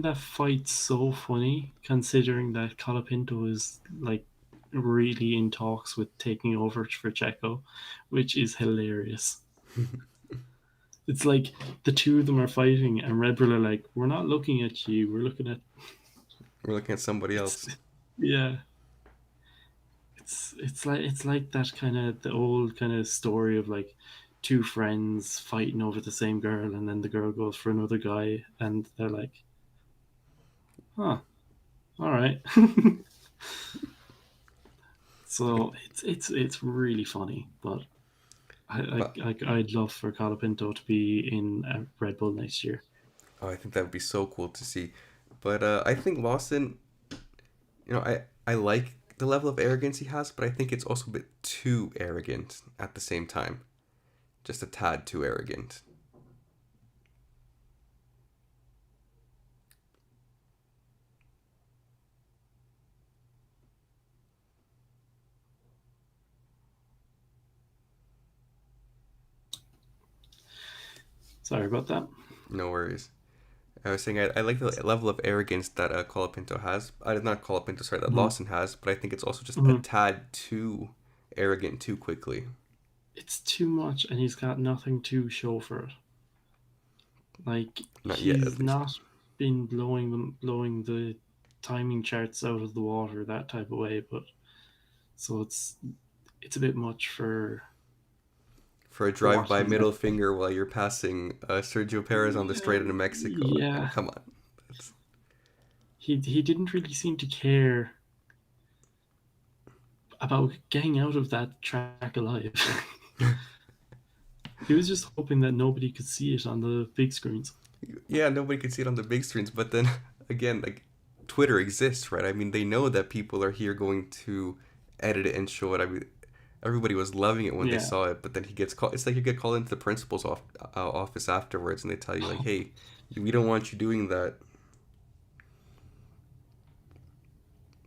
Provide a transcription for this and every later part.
that fight's so funny considering that Colapinto is like really in talks with taking over for Checo, which is hilarious. It's like the two of them are fighting, and Red Bull are like, "We're not looking at you. We're looking at." We're looking at somebody It's else. yeah. It's like that kind of the old kind of story of like two friends fighting over the same girl, and then the girl goes for another guy, and they're like, "Huh, all right." So it's really funny, but But I'd love for Colapinto to be in Red Bull next year. oh, I think that would be so cool to see. But I think Lawson, I like the level of arrogance he has, but I think it's also a bit too arrogant at the same time. Just a tad too arrogant. Sorry about that. No worries. I was saying I like the level of arrogance that Colapinto has. I did not Colapinto, sorry, that Mm-hmm. Lawson has, but I think it's also just a Mm-hmm. tad too arrogant too quickly. It's too much, and he's got nothing to show for it. Like Not yet, at he's least. not been blowing the timing charts out of the water that type of way, but so it's a bit much For a for what drive-by he's middle actually. finger while you're passing Sergio Perez on the Yeah, straight into Mexico. Oh, yeah. come on. That's, He didn't really seem to care about getting out of that track alive. He was just hoping that nobody could see it on the big screens. yeah, nobody can see it on the big screens, but then again, like Twitter exists, right? I mean, they know that people are here going to edit it and show it. I mean, everybody was loving it when they Yeah. saw it, but then he gets called. It's like you get called into the principal's office afterwards, and they tell you like, "Hey, we don't want you doing that."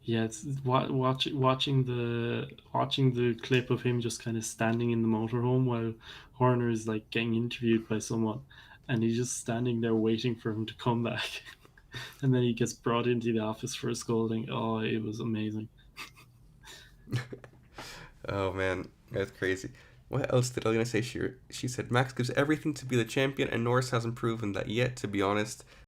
Yeah, it's watching the clip of him just kind of standing in the motorhome while Horner is like getting interviewed by someone, and he's just standing there waiting for him to come back, and then he gets brought into the office for a scolding. Oh, it was amazing. Oh man, that's crazy. What else did Elena say? She said Max gives everything to be the champion, and Norris hasn't proven that yet. To be honest,